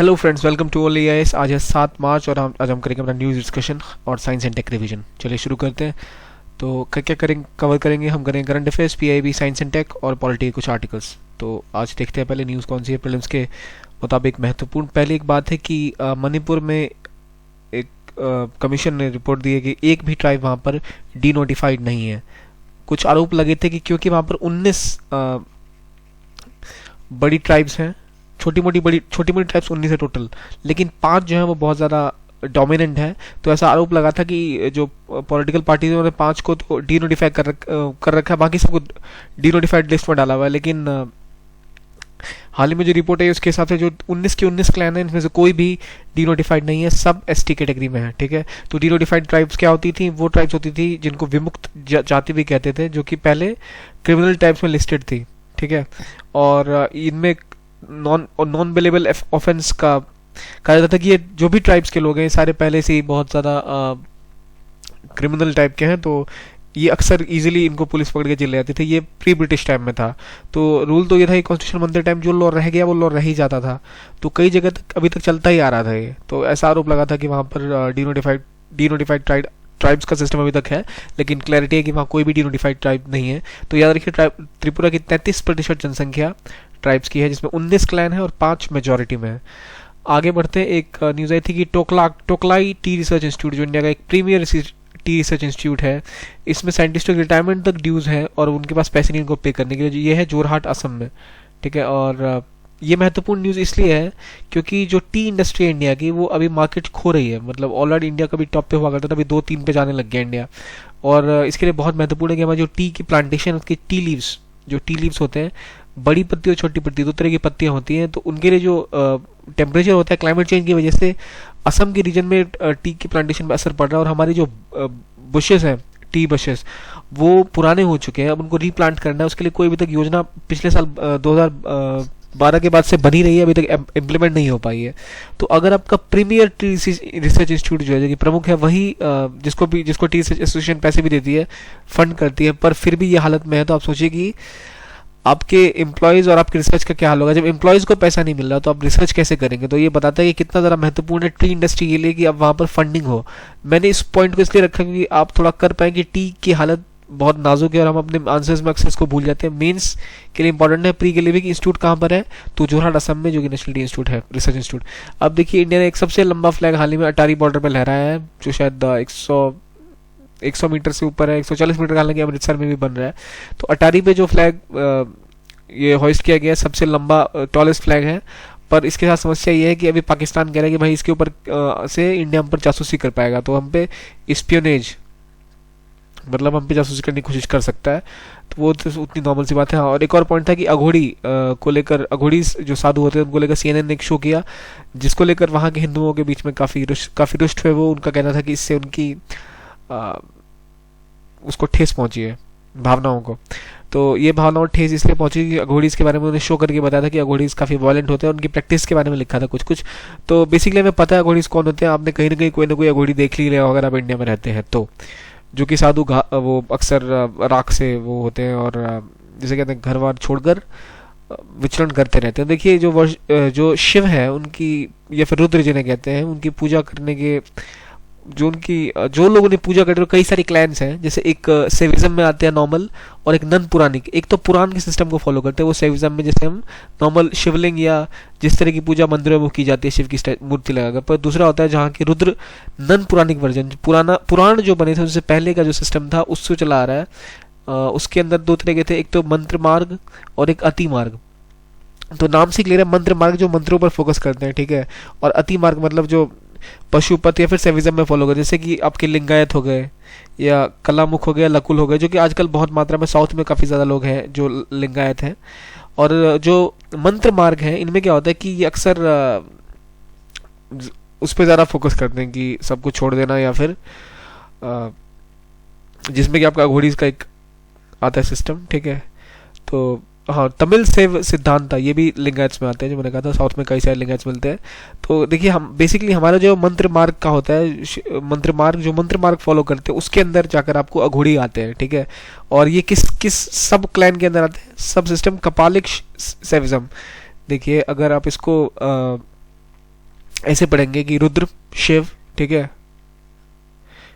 Hello friends, welcome to only IAS. आज है 7 मार्च और आज हम करेंगे अपना न्यूज़ डिस्कशन और साइंस एंड टेक रिवीजन। चलिए शुरू करते हैं। तो क्या क्या करेंगे, कवर करेंगे। हम करेंगे current affairs, PIB, science and tech और पॉलिटी के कुछ आर्टिकल्स। तो आज देखते हैं पहले न्यूज़ कौन सी है। प्रीलिम्स के मुताबिक महत्वपूर्ण पहले एक बात है कि मणिपुर में एक कमीशन ने रिपोर्ट दी है कि एक भी ट्राइब वहाँ पर डी नोटिफाइड नहीं है। कुछ आरोप लगे थे कि क्योंकि वहाँ पर 19 बड़ी ट्राइब्स हैं, छोटी मोटी ट्राइब्स 19 है टोटल, लेकिन 5 जो है वो बहुत ज़्यादा डोमिनेंट है। तो ऐसा आरोप लगा था कि जो पॉलिटिकल पार्टी उन्होंने 5 को तो डी नोटिफाई कर रखा है, बाकी सबको डी नोटिफाइड लिस्ट में डाला हुआ है। लेकिन हाल ही में जो रिपोर्ट है उसके हिसाब से जो 19 के 19 क्लैन है, इनमें से कोई भी डी नोटिफाइड नहीं है, सब एसटी कैटेगरी में है। ठीक है, तो डी नोटिफाइड ट्राइब्स क्या होती थी? वो ट्राइब्स होती थी जिनको विमुक्त जाति भी कहते थे, जो कि पहले क्रिमिनल टाइप्स में लिस्टेड थी। ठीक है, और इनमें नॉन बेलेबल ऑफेंस का कहा जाता था कि ये जो भी ट्राइब्स के लोग हैं सारे पहले से ही बहुत ज़्यादा क्रिमिनल टाइप के हैं, तो ये अक्सर इजीली इनको पुलिस पकड़ के जेल ले जाती थी। ये प्री ब्रिटिश टाइम में था। तो रूल तो ये था कि कॉन्स्टिट्यूशन बनते टाइम जो लॉ रह गया वो लॉ रह ही जाता था। तो कई जगह तक अभी तक चलता ही आ रहा था ये। तो ऐसा आरोप लगा था कि वहाँ पर डी नोटिफाइड ट्राइब्स का सिस्टम अभी तक है, लेकिन क्लैरिटी है कि वहाँ कोई भी डी नोटिफाइड ट्राइब नहीं है। तो याद रखिए, त्रिपुरा की 33% जनसंख्या ट्राइब्स की है, जिसमें 19 क्लैन है और 5 मेजॉरिटी में है। आगे बढ़ते हैं। एक न्यूज़ आई थी कि टोकलाई टी रिसर्च इंस्टीट्यूट, जो इंडिया का एक प्रीमियर टी रिसर्च इंस्टीट्यूट है, इसमें साइंटिस्टों के रिटायरमेंट तक ड्यूज़ हैं और उनके पास पैसे नहीं उनको पे करने के लिए। ये है जोरहाट, असम में। ठीक है, और ये महत्वपूर्ण न्यूज़ इसलिए है क्योंकि जो टी इंडस्ट्री है इंडिया की, वो अभी मार्केट खो रही है। मतलब ऑलरेडी इंडिया कभी टॉप पे हुआ करता था, अभी 2-3 पे जाने लग गया इंडिया। और इसके लिए बहुत महत्वपूर्ण है कि हमारी जो टी की प्लांटेशन, उसकी टी लीव्स होते हैं, बड़ी पत्ती और छोटी पत्ती, 2 तरह की पत्तियां होती हैं। तो उनके लिए जो टेम्परेचर होता है, क्लाइमेट चेंज की वजह से असम के रीजन में टी की प्लांटेशन पर असर पड़ रहा है। और हमारी जो बुशेस हैं, टी बुशेस, वो पुराने हो चुके हैं, अब उनको रीप्लांट करना है। उसके लिए कोई अभी तक योजना पिछले साल 2012 के बाद से बनी रही है, अभी तक इम्प्लीमेंट नहीं हो पाई है। तो अगर आपका प्रीमियर टी रिसर्च इंस्टीट्यूट जो है, जो कि प्रमुख है, वही जिसको टी रिसर्च एसोसिएशन पैसे भी देती है, फंड करती है, पर फिर भी ये हालत में है, तो आप सोचिए कि आपके एम्प्लॉयज़ और आपके रिसर्च का क्या हाल होगा। जब एम्प्लॉयज़ को पैसा नहीं मिल रहा तो आप रिसर्च कैसे करेंगे? तो ये बताता है कि कितना ज़्यादा महत्वपूर्ण है टी इंडस्ट्री के लिए कि अब वहाँ पर फंडिंग हो। मैंने इस पॉइंट को इसलिए रखा क्योंकि आप थोड़ा कर पाएँ कि टी की हालत बहुत नाजुक है और हम अपने आंसर्स में अक्सर इसको भूल जाते हैं। मेंस के लिए इंपॉर्टेंट है, प्री के लिए भी, कि इंस्टीट्यूट कहाँ पर है, तो जोरहाट, असम में, जो कि नेशनल टी इंस्टीट्यूट है, रिसर्च इंस्टीट्यूट। अब देखिए, इंडिया ने एक सबसे लंबा फ्लैग हाल ही में अटारी बॉर्डर पर लहराया है, जो शायद 100 मीटर से ऊपर है, 140 मीटर का, हालांकि अमृतसर में भी बन रहा है। तो अटारी पे जो फ्लैग ये होइस्ट किया गया, सबसे लंबा टॉलेस्ट फ्लैग है। पर इसके साथ समस्या ये है कि अभी पाकिस्तान कह रहा है कि भाई इसके ऊपर से इंडिया हम पर जासूसी कर पाएगा, तो हम पे स्पियोनेज, मतलब हम पे जासूसी करने की कोशिश कर सकता है। तो वो तो उतनी नॉर्मल सी बात है। और एक और पॉइंट था कि अघोड़ी को लेकर, अघोड़ी जो साधु होते हैं उनको लेकर CNN ने एक शो किया, जिसको लेकर वहाँ के हिंदुओं के बीच में काफ़ी रुष्ट हुए। वो उनका कहना था कि इससे उनकी उसको ठेस पहुंची है, भावनाओं को। तो ये भावनाओं ठेस इसलिए पहुंची कि अघोड़ीज के बारे में उन्होंने शो करके बताया था कि अघोड़ीज काफ़ी वायलेंट होते हैं, उनकी प्रैक्टिस के बारे में लिखा था कुछ कुछ। तो बेसिकली हमें पता है अघोड़ीज कौन होते हैं। आपने कहीं ना कोई अघोड़ी देख ली रहे हो अगर आप इंडिया में रहते हैं तो, जो कि साधु वो अक्सर राख से वो होते हैं और जैसे कहते हैं घर बार छोड़कर विचरण करते रहते हैं। देखिए, जो शिव है उनकी, या फिर रुद्र जिन्हें कहते हैं, उनकी पूजा करने के जो लोग उन्हें पूजा करते हैं, कई सारे क्लैंस हैं। जैसे एक सेविज्म में आते हैं नॉर्मल, और एक नन पुरानिक। एक तो पुराण के सिस्टम को फॉलो करते हैं वो सेविज्म में, जैसे हम नॉर्मल शिवलिंग या जिस तरह की पूजा मंदिरों में की जाती है शिव की मूर्ति लगाकर। पर दूसरा होता है जहाँ की रुद्र नन पुरानिक वर्जन, पुराण जो बने थे उससे पहले का जो सिस्टम था उससे चला आ रहा है। उसके अंदर 2 तरह के थे, एक तो मंत्र मार्ग और एक अति मार्ग। तो नाम से क्लियर है, मंत्र मार्ग जो मंत्रों पर फोकस करते हैं, ठीक है, और अति मार्ग मतलब जो पशुपत या फिर सेविज्म में फॉलो कर, जैसे कि आपके लिंगायत हो गए, या कलामुख हो गया, लकुल हो गए, जो कि आजकल बहुत मात्रा में साउथ में काफ़ी ज़्यादा लोग हैं जो लिंगायत हैं। और जो मंत्र मार्ग है, इनमें क्या होता है कि ये अक्सर उस पर ज़्यादा फोकस करते हैं कि सबको छोड़ देना, या फिर जिसमें कि आपका घोड़ी का एक आता है सिस्टम। ठीक है, तो हाँ, तमिल सेव सिद्धांत, ये भी लिंगायत्स में आते हैं, जो मैंने कहा था साउथ में कई सारे लिंगायत्स मिलते हैं। तो देखिए, हम बेसिकली हमारा जो मंत्र मार्ग का होता है, मंत्र मार्ग फॉलो करते हैं, उसके अंदर जाकर आपको अघोड़ी आते हैं। ठीक है, और ये किस सब क्लैन के अंदर आते हैं? सब सिस्टम कपालिक सेविज्म। देखिए, अगर आप इसको ऐसे पढ़ेंगे कि रुद्र, शिव, ठीक है।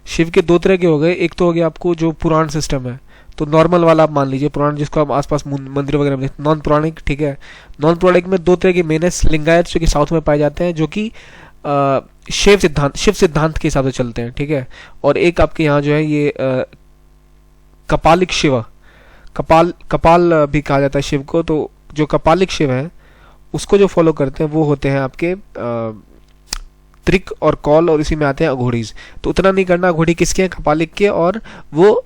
शिव के दो तरह के हो गए, एक तो हो गया आपको जो पुराण सिस्टम है, तो नॉर्मल वाला आप मान लीजिए पुराण, जिसको आप आसपास मंदिर वगैरह में, नॉन पुराणिक, ठीक है। नॉन पुराणिक में दो तरह के मेन है, लिंगायत जो कि साउथ में पाए जाते हैं, जो कि शिव सिद्धांत के हिसाब से चलते हैं, ठीक है। और एक आपके यहाँ जो है ये कपालिक शिव, कपाल भी कहा जाता है शिव को। तो जो कपालिक शिव है उसको जो फॉलो करते हैं वो होते हैं आपके त्रिक और कौल, और इसी में आते हैं अघोड़ीज। तो उतना नहीं करना, अघोड़ी किसके हैं, कपालिक के, और वो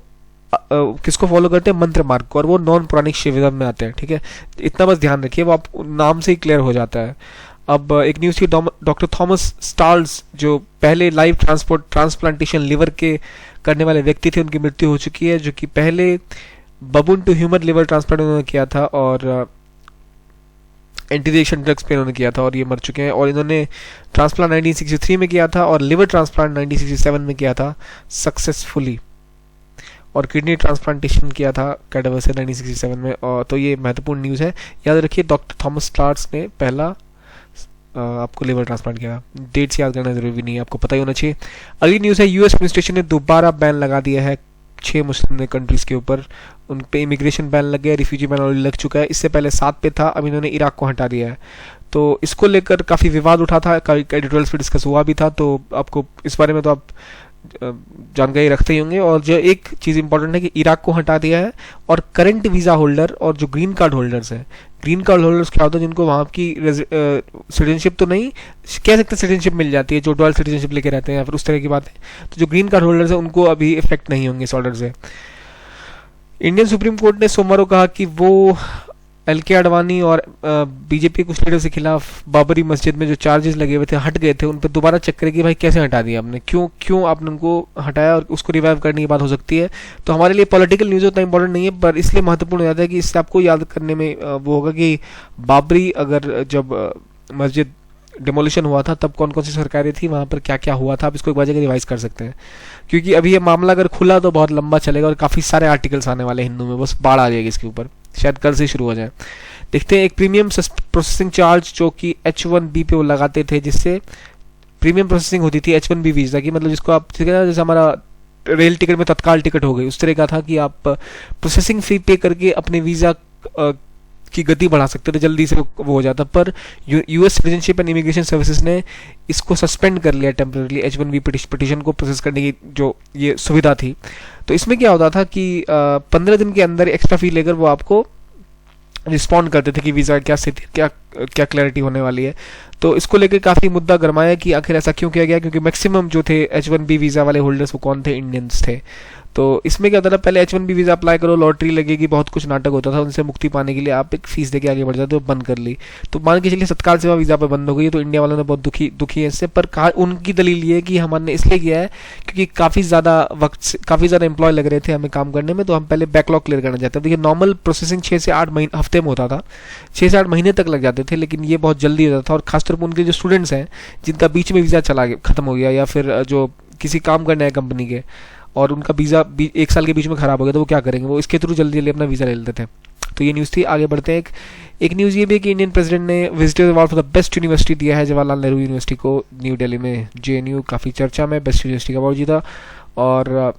किसको फॉलो करते हैं, मंत्र मार्ग को, और वो नॉन पुराणिक शिविज्म में आते हैं, ठीक है। इतना बस ध्यान रखिए, वो आप नाम से ही क्लियर हो जाता है। अब एक न्यूज़ थी, डॉक्टर थॉमस स्टार्ल्स जो पहले लाइव ट्रांसप्लांटेशन लिवर के करने वाले व्यक्ति थे, उनकी मृत्यु हो चुकी है, जो कि पहले baboon to human liver transplant उन्होंने किया था, और एंटी रिएक्शन ड्रग्स पे इन्होंने किया था, और ये मर चुके हैं। और इन्होंने ट्रांसप्लांट 1963 में किया था, और लिवर ट्रांसप्लांट 1967 में किया था सक्सेसफुली, और किडनी ट्रांसप्लांटेशन किया था कैडावर से 1967 में। और तो ये महत्वपूर्ण न्यूज़ है, याद रखिए डॉक्टर थॉमस स्टार्स ने पहला आपको लिवर ट्रांसप्लांट किया। डेट्स याद करना जरूरी नहीं है, आपको पता ही होना चाहिए। अगली न्यूज़ है, यूएस एडमिनिस्ट्रेशन ने दोबारा बैन लगा दिया है 6 मुस्लिम कंट्रीज के ऊपर, उन पे इमिग्रेशन बैन लग गया, रिफ्यूजी बैन ऑलरेडी लग चुका है। इससे पहले 7 पे था, अब इन्होंने इराक को हटा दिया है। तो इसको लेकर काफ़ी विवाद उठा था, कई एडिटोरियल्स पे डिस्कस हुआ भी था, तो आपको इस बारे में तो आप जानकारी रखते ही होंगे। और जो एक चीज़ इंपॉर्टेंट है कि इराक को हटा दिया है, और करंट वीज़ा होल्डर और जो ग्रीन कार्ड होल्डर्स हैं, ग्रीन कार्ड होल्डर्स क्या होता है, जिनको वहाँ की सिटीजनशिप तो नहीं कह सकते, सिटीजनशिप मिल जाती है, जो डुअल सिटीजनशिप लेके रहते हैं या फिर उस तरह की बात है, तो जो ग्रीन कार्ड होल्डर्स हैं उनको अभी इफेक्ट नहीं होंगे इस ऑर्डर से। इंडियन सुप्रीम कोर्ट ने सोमवार को कहा कि वो एल.के. आडवाणी और बीजेपी कुछ लीडर के खिलाफ बाबरी मस्जिद में जो चार्जेस लगे हुए थे, हट गए थे, उन पर दोबारा चेक करें कि भाई कैसे हटा दिया आपने, क्यों आपने उनको हटाया, और उसको रिवाइव करने की बात हो सकती है। तो हमारे लिए पॉलिटिकल न्यूज़ उतना इंपॉर्टेंट नहीं है, पर इसलिए महत्वपूर्ण हो जाता है कि इससे आपको याद करने में वो होगा कि बाबरी अगर जब मस्जिद डिमोलिशन हुआ था तब कौन कौन सी सरकारें थी, वहाँ पर क्या क्या हुआ था, आप इसको एक बार जगह रिवाइज कर सकते हैं। क्योंकि अभी ये मामला अगर खुला तो बहुत लंबा चलेगा, और काफ़ी सारे आर्टिकल्स आने वाले हिंदू में, बस बाढ़ आ जाएगी इसके ऊपर, शायद कल से शुरू हो जाए। देखते हैं, एक प्रीमियम प्रोसेसिंग चार्ज जो कि H1B पे वो लगाते थे, जिससे प्रीमियम प्रोसेसिंग होती थी H1B वीज़ा की, मतलब जिसको आप जैसे हमारा रेल टिकट में तत्काल टिकट हो गई, उस तरह का था कि आप प्रोसेसिंग फी पे करके अपने वीज़ा की गति बढ़ा सकते थे, जल्दी से वो हो जाता। पर US citizenship and immigration services ने इसको सस्पेंड कर लिया टेम्पररी, H1B पिटिशन को प्रोसेस करने की जो ये सुविधा थी। तो इसमें क्या होता था कि 15 दिन के अंदर एक्स्ट्रा फी लेकर वो आपको रिस्पॉन्ड करते थे कि वीज़ा क्या स्थिति, क्या क्लैरिटी होने वाली है। तो इसको लेकर काफ़ी मुद्दा गरमाया कि आखिर ऐसा क्यों किया गया, क्योंकि मैक्सिमम जो थे H1B वीज़ा वाले होल्डर्स वो कौन थे, इंडियंस थे। तो इसमें क्या होता था, पहले H1B वीज़ा अप्लाई करो, लॉटरी लगेगी, बहुत कुछ नाटक होता था, उनसे मुक्ति पाने के लिए आप एक फीस देके आगे बढ़ जाते हो, बंद कर ली। तो मान के चलिए तत्काल सेवा वीज़ा पे बंद हो गई, तो इंडिया वालों ने बहुत दुखी है इससे। पर उनकी दलील ये है कि हमने इसलिए किया है क्योंकि काफ़ी ज़्यादा एम्प्लॉय लग रहे थे हमें काम करने में, तो हम पहले बैकलॉग क्लियर करना चाहते हैं। देखिए नॉर्मल प्रोसेसिंग 6 से 8 हफ्ते में होता था, 6 से 8 महीने तक लग जाते थे, लेकिन ये बहुत जल्दी होता था। और खासतौर पर उनके जो स्टूडेंट्स हैं जिनका बीच में वीज़ा चला गया, खत्म हो गया, या फिर जो किसी काम करना है कंपनी के और उनका वीज़ा 1 साल के बीच में ख़राब हो गया, तो वो क्या करेंगे, वो इसके थ्रू जल्दी जल्दी अपना वीज़ा ले लेते थे। तो ये न्यूज़ थी। आगे बढ़ते हैं, एक न्यूज़ ये भी है कि इंडियन प्रेसिडेंट ने visitors award for the best university दिया है जवाहरलाल नेहरू यूनिवर्सिटी को, न्यू दिल्ली में। JNU काफ़ी चर्चा में, बेस्ट यूनिवर्सिटी का अवार्ड जीता। और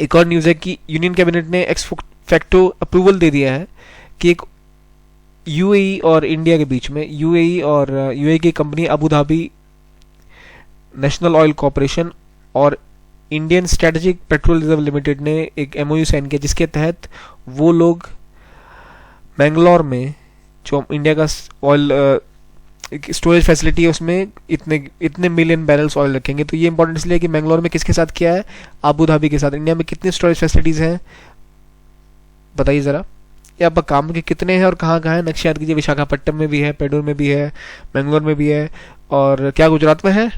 एक और न्यूज़ है कि यूनियन कैबिनेट ने एक्स फैक्टो अप्रूवल दे दिया है कि एक UAE और इंडिया के बीच में, UAE और UAE की company Abu Dhabi national oil corporation और Indian strategic petrol reserve limited ने एक MOU साइन किया, जिसके तहत वो लोग मैंगलोर में जो इंडिया का ऑयल स्टोरेज फैसिलिटी है उसमें इतने मिलियन बैरल्स ऑयल रखेंगे। तो ये इंपॉर्टेंट इसलिए कि मैंगलोर में किसके साथ किया है, अबू धाबी के साथ। इंडिया में कितनी स्टोरेज फैसिलिटीज़ हैं बताइए ज़रा, या आप काम के कितने हैं और कहाँ कहाँ है, नक्शे याद कीजिए। विशाखापट्टनम में भी है, पेडूर में भी है, मैंगलोर में भी है, और क्या गुजरात में है,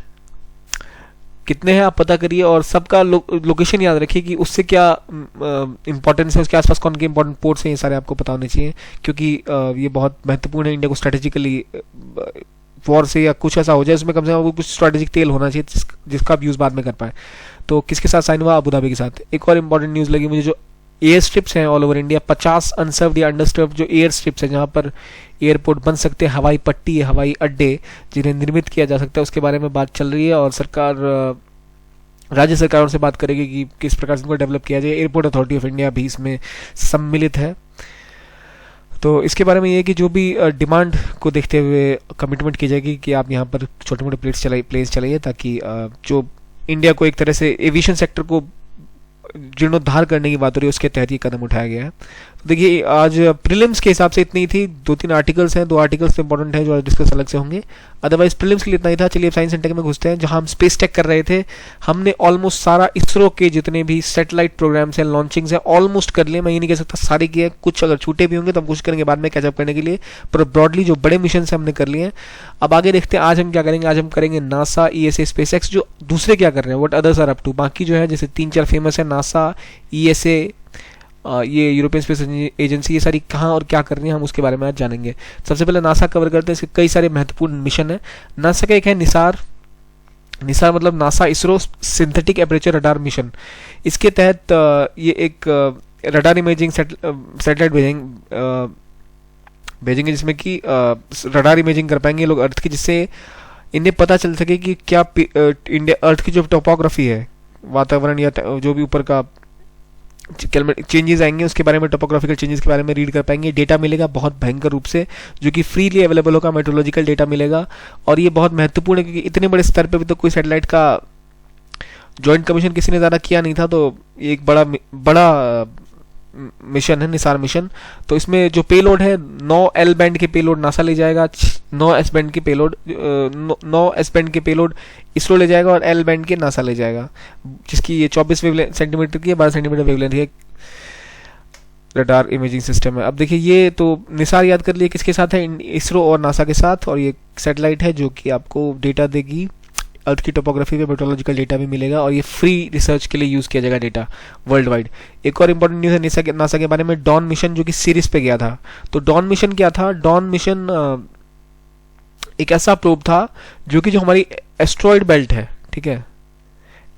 कितने हैं आप पता करिए। और सबका लोकेशन याद रखिए कि उससे क्या इंपॉर्टेंस है, उसके आसपास कौन के इंपॉर्टेंट पोर्ट्स हैं, ये सारे आपको पता होने चाहिए, क्योंकि ये बहुत महत्वपूर्ण है इंडिया को स्ट्रेटेजिकली वॉर से या कुछ ऐसा हो जाए उसमें कम से कम कुछ स्ट्रेटेजिक तेल होना चाहिए जिसका आप यूज़ बाद में कर पाए। तो किसके साथ साइन हुआ, अबू धाबी के साथ। एक और इंपॉर्टेंट न्यूज़ लगी मुझे, जो एयर स्ट्रिप्स हैं ऑल ओवर इंडिया, 50 अनसर्व्ड या अंडरसर्व्ड जो एयर स्ट्रिप्स हैं जहाँ पर एयरपोर्ट बन सकते हैं, हवाई पट्टी, हवाई अड्डे जिन्हें निर्मित किया जा सकता है, उसके बारे में बात चल रही है। और सरकार, राज्य सरकारों से बात करेगी कि किस प्रकार से इनको डेवलप किया जाए। एयरपोर्ट अथॉरिटी ऑफ इंडिया भी इसमें सम्मिलित है। तो इसके बारे में ये है कि जो भी डिमांड को देखते हुए कमिटमेंट की जाएगी कि आप यहाँ पर छोटे मोटे प्लेन्स चलाइए, ताकि जो इंडिया को एक तरह से एविएशन सेक्टर को जीर्णोद्धार करने की बात हो रही है, उसके तहत ये कदम उठाया गया है। तो देखिए, आज प्रीलिम्स के हिसाब से इतनी ही थी। 2-3 आर्टिकल्स हैं, 2 आर्टिकल्स इंपॉर्टेंट हैं जो डिस्कस अलग से होंगे। अदरवाइज प्रीलिम्स के लिए इतना ही था। चलिए अब साइंस एंड टेक में घुसते हैं, जहां हम स्पेस टेक कर रहे थे। हमने ऑलमोस्ट सारा इसरो के जितने भी सैटेलाइट प्रोग्राम्स हैं, लॉन्चिंग्स हैं, ऑलमोस्ट कर लिए। मैं ये नहीं कह सकता सारे किए, कुछ अगर छूटे भी होंगे तो हम कोशिश करेंगे बाद में कैचअप करने के लिए, पर ब्रॉडली जो बड़े मिशन से हमने कर लिए हैं। अब आगे देखते हैं आज हम क्या करेंगे। आज हम करेंगे नासा, ईएसए, स्पेसएक्स, जो दूसरे क्या कर रहे हैं, what others are up to. बाकी जो है जैसे 3-4 फेमस है, नासा, ईएसए, ये यूरोपियन स्पेस एजेंसी, ये सारी कहाँ और क्या कर रही है, हम उसके बारे में आज जानेंगे। सबसे पहले नासा कवर करते हैं। इसके कई सारे महत्वपूर्ण मिशन है। नासा का एक है निसार मतलब NASA ISRO synthetic aperture radar mission. इसके तहत ये एक रडार इमेजिंग सैटेलाइट भेजेंगे जिसमें कि रडार इमेजिंग कर पाएंगे लोग अर्थ की, जिससे इन्हें पता चल सके कि क्या इंडिया अर्थ की जो टोपोग्राफी है, वातावरण या जो भी ऊपर का चेंजेस आएंगे उसके बारे में, टोपोग्राफिकल चेंजेस के बारे में रीड कर पाएंगे। डेटा मिलेगा बहुत भयंकर रूप से, जो कि फ्रीली अवेलेबल होगा। मेट्रोलॉजिकल डेटा मिलेगा और ये बहुत महत्वपूर्ण है क्योंकि इतने बड़े स्तर पे भी तो कोई सैटेलाइट का जॉइंट कमीशन किसी ने ज़्यादा किया नहीं था। तो ये एक बड़ा मिशन है, निसार मिशन। तो इसमें जो पेलोड है 9 एल बैंड के पेलोड नासा ले जाएगा, 9 एस बैंड के पेलोड 9 एस बैंड के पेलोड इसरो ले जाएगा और एल बैंड के नासा ले जाएगा, जिसकी ये 24 सेंटीमीटर की है, 12 सेंटीमीटर वेवलेंथ है रडार इमेजिंग सिस्टम है। अब देखिए, ये तो निसार याद कर लिए किसके साथ है, इसरो और नासा के साथ। और ये सैटेलाइट है जो कि आपको डेटा देगी, अर्थ की टोपोग्राफी पे मेट्रोलॉजिकल डेटा भी मिलेगा और ये फ्री रिसर्च के लिए यूज़ किया जाएगा डेटा वर्ल्ड वाइड। एक और इंपॉर्टेंट न्यूज़ है नासा के बारे में, डॉन मिशन जो कि सीरीज पे गया था। तो डॉन मिशन क्या था? डॉन मिशन एक ऐसा प्रोब था जो कि जो हमारी एस्ट्रॉयड बेल्ट है, ठीक है,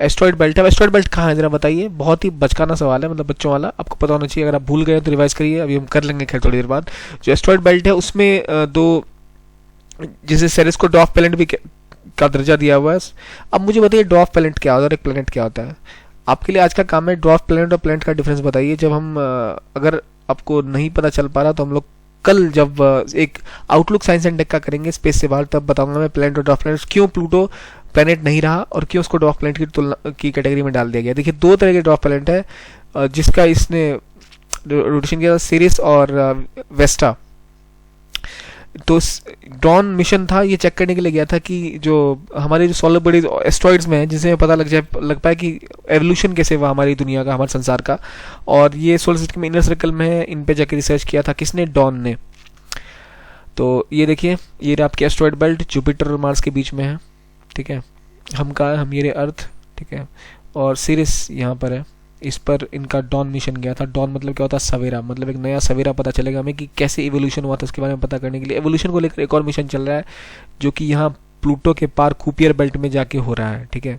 एस्ट्रॉयड बेल्ट है। एस्ट्रॉयड बेल्ट कहाँ है जरा बताइए? बहुत ही बचकाना सवाल है, मतलब बच्चों वाला, आपको पता होना चाहिए। अगर आप भूल गए तो रिवाइज करिए, अभी हम कर लेंगे खैर थोड़ी देर बाद। जो एस्ट्रॉयड बेल्ट है उसमें दो, जिसे सेरेस को ड्वार्फ प्लैनेट भी का दर्जा दिया हुआ है। अब मुझे बताइए ड्वार्फ प्लैनेट क्या होता है और एक प्लैनेट क्या होता है? आपके लिए आज का काम है ड्वार्फ प्लैनेट और प्लैनेट का डिफरेंस बताइए। जब हम अगर आपको नहीं पता चल पा रहा तो हम लोग कल जब एक आउटलुक साइंस एंड टेक का करेंगे स्पेस से बाहर, तब बताऊंगा मैं प्लैनेट और ड्वार्फ प्लैनेट, क्यों प्लूटो प्लैनेट नहीं रहा और क्यों उसको ड्वार्फ प्लैनेट की तुलना की कैटेगरी में डाल दिया गया। देखिए, 2 तरह के ड्वार्फ प्लैनेट है जिसका इसने रोटेशन किया, सीरियस और वेस्टा। तो डॉन मिशन था, ये चेक करने के लिए गया था कि जो हमारे जो सोलर बॉडीज एस्ट्रॉइड्स में है, जिससे पता लग पाए कि एवोल्यूशन कैसे हुआ हमारी दुनिया का, हमारे संसार का। और ये सोलर सिस्टम में इनर सर्कल में है, इन पे जाके रिसर्च किया था किसने? डॉन ने। तो ये देखिए, ये आपकी एस्ट्रॉइड बेल्ट जुपिटर और मार्स के बीच में है, ठीक है। हम कहाँ है? हम ये अर्थ, ठीक है। और सीरियस यहाँ पर है, इस पर इनका डॉन मिशन गया था। डॉन मतलब क्या होता है? सवेरा, मतलब एक नया सवेरा पता चलेगा हमें कि कैसे इवोल्यूशन हुआ था, उसके बारे में पता करने के लिए। एवोल्यूशन को लेकर एक और मिशन चल रहा है जो कि यहाँ प्लूटो के पार कुपियर बेल्ट में जाके हो रहा है, ठीक है।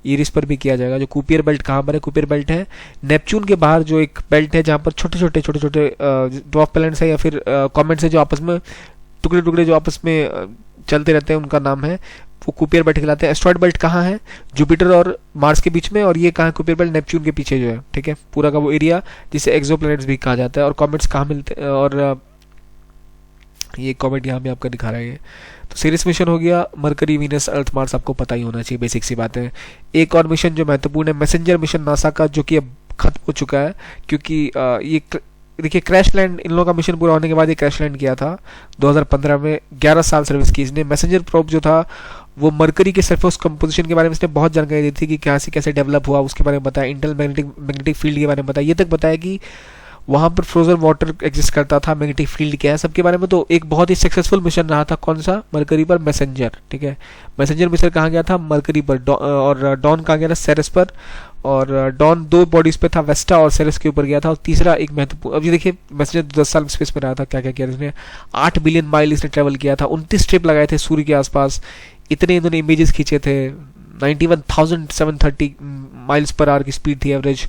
ईरिस पर भी किया जाएगा। जो कुपियर बेल्ट कहाँ पर है? कुपियर बेल्ट है नेपच्यून के बाहर, जो एक बेल्ट है जहाँ पर छोटे छोटे ड्वार्फ प्लैनेट्स है या फिर कॉमेट्स है जो आपस में टुकड़े टुकड़े जो आपस में चलते रहते हैं, उनका नाम है वो कुपियर बेल्ट कहलाते हैं। एस्ट्रॉइड बेल्ट कहाँ है? जुपिटर और मार्स के बीच में। और ये कहाँ है? कुपियर बेल्ट नेपच्यून के पीछे जो है, ठीक है, पूरा का वो एरिया जिसे एक्सोप्लैनेट्स भी कहा जाता है। और कॉमेट्स कहाँ मिलते हैं? और ये कॉमेट यहाँ भी आपका दिखा रहा है। तो सीरियस मिशन हो गया, मरकरी, वीनस, अर्थ, मार्स आपको पता ही होना चाहिए, बेसिक सी बात है। एक और मिशन जो महत्वपूर्ण है, मैसेंजर मिशन नासा का, जो कि अब खत्म हो चुका है क्योंकि ये देखिए क्रैश लैंड, इन लोगों का मिशन पूरा होने के बाद ये क्रैश लैंड किया था 2015 में। 11 साल सर्विस की इसने। मैसेंजर प्रोब जो था वो मरकरी के सरफेस कंपोजिशन के बारे में इसने बहुत जानकारी दी थी कि कैसे डेवलप हुआ, उसके बारे में बताया। इंटर मैग्नेटिक फील्ड के बारे में बताया, ये तक बताया कि वहाँ पर फ्रोजन वाटर एग्जिस्ट करता था, मैग्नेटिक फील्ड क्या है, सबके बारे में। तो एक बहुत ही सक्सेसफुल मिशन रहा था। कौन सा? मरकरी पर मैसेंजर, ठीक है। मैसेंजर मिशन कहाँ गया था? मरकरी पर। और डॉन कहाँ गया था? सेरेस पर। और डॉन 2 बॉडीज पे था, वेस्टा और सेरेस के ऊपर गया था। और तीसरा एक महत्वपूर्ण, अब ये देखिए मैसेंजर 10 साल स्पेस में रहा था, क्या क्या किया इसने। 8 बिलियन माइल इसने ट्रेवल किया था, 29 ट्रिप लगाए थे सूर्य के आसपास, इतने इन्होंने इमेजेस खींचे थे। 91,730 माइल्स पर आवर की स्पीड थी एवरेज।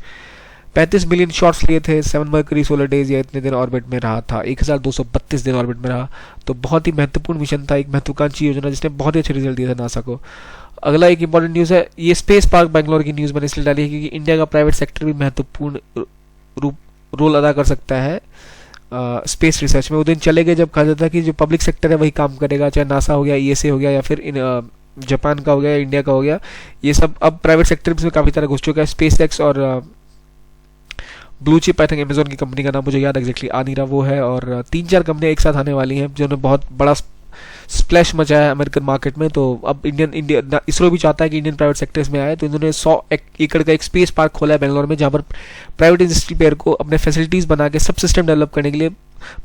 35 मिलियन शॉट्स लिए थे, 7 मरकरी सोलर डेज या इतने दिन ऑर्बिट में रहा था, 1232 दिन ऑर्बिट में रहा। तो बहुत ही महत्वपूर्ण मिशन था, एक महत्वाकांक्षी योजना जिसने बहुत ही अच्छे रिजल्ट दिए थे नासा को। अगला एक इंपॉर्टेंट न्यूज़ है, ये स्पेस पार्क बैंगलोर की न्यूज़ मैंने इसलिए डाली है क्योंकि इंडिया का प्राइवेट सेक्टर भी महत्वपूर्ण रोल अदा कर सकता है स्पेस रिसर्च में। वो दिन चले गए जब कहा जाता था कि जो पब्लिक सेक्टर है वही काम करेगा, चाहे नासा हो गया, ईएसए हो गया, या फिर जापान का हो गया, इंडिया का हो गया, ये सब अब प्राइवेट सेक्टर में काफ़ी तरह घुस चुका है। स्पेस एक्स और blue chip, I think Amazon की कंपनी का नाम मुझे याद एग्जैक्टली आ नहीं रहा, वो है, और 3-4 कंपनियां एक साथ आने वाली हैं जिन्होंने बहुत बड़ा स्प्लैश मचाया है अमेरिकन मार्केट में। तो अब इंडिया इसरो भी चाहता है कि इंडियन प्राइवेट सेक्टर्स में आए, तो इन्होंने 100 एकड़ का एक स्पेस पार्क खोला है बेंगलोर में, जहाँ पर प्राइवेट इंडस्ट्री प्लेयर को अपने फैसिलिटीज़ बना के सब सिस्टम डेवलप करने के लिए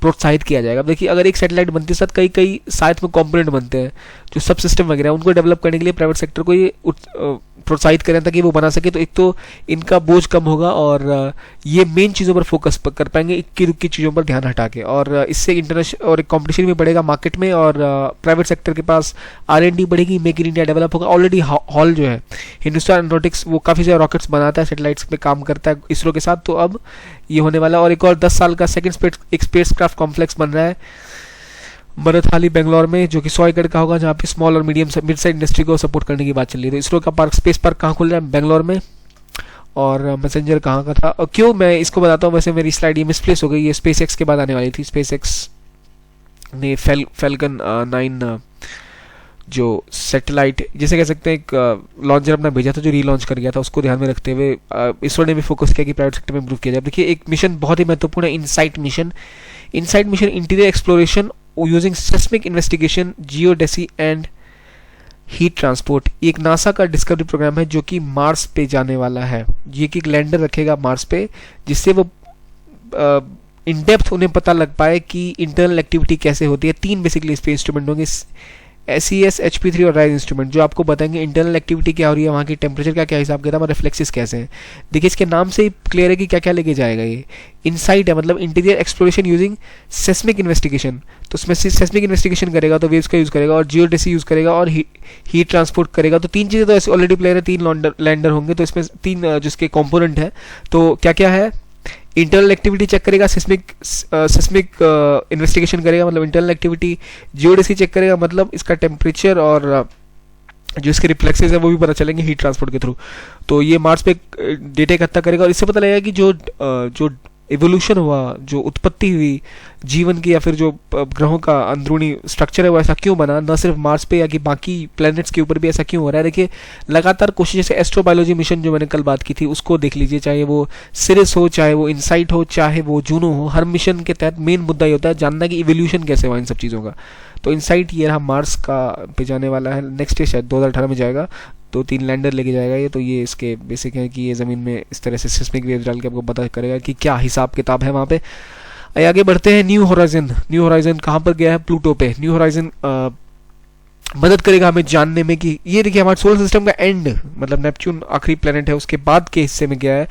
प्रोत्साहित किया जाएगा। अब देखिए, अगर एक सैटेलाइट बनती है साथ कई साथ में कंपोनेंट बनते हैं जो सब सिस्टम वगैरह, उनको डेवलप करने के लिए प्राइवेट सेक्टर को ये प्रोत्साहित करें ताकि वो बना सके। तो एक तो इनका बोझ कम होगा और ये मेन चीज़ों पर फोकस कर पाएंगे, इक्की दुक्की चीज़ों पर ध्यान हटा के, और इससे इंटरनेशनल और एक कॉम्पिटिशन भी बढ़ेगा मार्केट में, और प्राइवेट सेक्टर के पास R&D बढ़ेगी, मेक इन इंडिया डेवलप होगा। ऑलरेडी हॉल जो है हिंदुस्तान एरोनॉटिक्स, वो काफ़ी सारे रॉकेट्स बनाता है, सैटेलाइट्स पे काम करता है इसरो के साथ, तो अब ये होने वाला है। और एक और 10 साल का सेकंड स्पेसक्राफ्ट कॉम्प्लेक्स बन रहा है मरथाली बेंगलोर में, जो कि 100 एकड़ का होगा, जहाँ पे स्मॉल और मीडियम मिड साइज इंडस्ट्री को सपोर्ट करने की बात चल रही है। तो इसरो का पार्क, स्पेस पार्क कहाँ खुल रहा है? बेंगलोर में। और मैसेंजर कहाँ का था, और क्यों मैं इसको बताता हूँ, वैसे मेरी स्लाइड ये मिसप्लेस हो गई, ये स्पेस एक्स के बाद आने वाली थी। स्पेस एक्स ने फैल्कन 9 जो सैटेलाइट जिसे कह सकते हैं एक लॉन्चर अपना भेजा था, जो रीलॉन्च कर गया था, उसको ध्यान में रखते हुए इसरो ने भी फोकस किया कि प्राइवेट सेक्टर में इंप्रूव किया जाए। देखिए, एक मिशन बहुत ही महत्वपूर्ण है, insight mission. Insight mission interior exploration using seismic investigation, geodesy and heat transport. एक नासा का डिस्कवरी प्रोग्राम है जो कि मार्स पे जाने वाला है। ये कि एक लैंडर रखेगा मार्स पे, जिससे वो इन डेप्थ उन्हें पता लग पाए कि इंटरनल एक्टिविटी कैसे होती है। 3 बेसिकली इस पे इंस्ट्रूमेंट होंगे, SES, HP3 और राइज इंस्ट्रूमेंट, जो आपको बताएंगे इंटरनल एक्टिविटी क्या हो रही है, वहाँ की टेम्परेचर का क्या हिसाब किताब और रिफ्लेक्सेस कैसे हैं। देखिए, इसके नाम से ही क्लियर है कि क्या क्या लेके जाएगा ये। इनसाइट है, मतलब interior exploration using seismic investigation, तो उसमें सेस्मिक इन्वेस्टिगेशन करेगा, तो वेव्स का यूज़ करेगा, और जियोडेसी यूज़ करेगा, और हीट ट्रांसपोर्ट करेगा। तो 3 चीज़ें तो ऐसे ऑलरेडी प्लेयर है, 3 लैंडर होंगे, तो इसमें 3 जिसके कॉम्पोनेंट है। तो क्या क्या है? इंटरनल एक्टिविटी चेक करेगा, सिस्मिक इन्वेस्टिगेशन करेगा, मतलब इंटरनल एक्टिविटी, जियोडेसी चेक करेगा, मतलब इसका टेम्परेचर, और जो इसके रिफ्लेक्सेस है वो भी पता चलेंगे हीट ट्रांसपोर्ट के थ्रू। तो ये मार्स पे डेटा इकट्ठा करेगा, और इससे पता लगेगा कि जो एवोल्यूशन हुआ, जो उत्पत्ति हुई जीवन की, या फिर जो ग्रहों का अंदरूनी स्ट्रक्चर है वो ऐसा क्यों बना, न सिर्फ मार्स पे या कि बाकी प्लैनेट्स के ऊपर भी ऐसा क्यों हो रहा है। देखिए, लगातार कोशिश, जैसे एस्ट्रोबायोलॉजी मिशन जो मैंने कल बात की थी, उसको देख लीजिए, चाहे वो सिरिस हो, चाहे वो इनसाइट हो, चाहे वो जूनो हो, हर मिशन के तहत मेन मुद्दा ये होता है जानना कि इवोल्यूशन कैसे हुआ इन सब चीज़ों का। तो इनसाइट ये रहा, मार्स का पे जाने वाला है, नेक्स्ट ईयर शायद 2018 में जाएगा, 2-3 लैंडर लेके जाएगा ये। तो ये इसके बेसिक है कि ये ज़मीन में इस तरह से सिस्मिक वेव्स डाल के आपको पता करेगा कि क्या हिसाब किताब है वहाँ पे। आगे बढ़ते हैं, न्यू होराइजन। न्यू होराइजन कहाँ पर गया है? प्लूटो पे। न्यू होराइजन मदद करेगा हमें जानने में कि ये देखिए हमारे सोलर सिस्टम का एंड, मतलब नेपच्यून आखिरी प्लेनेट है, उसके बाद के हिस्से में गया है।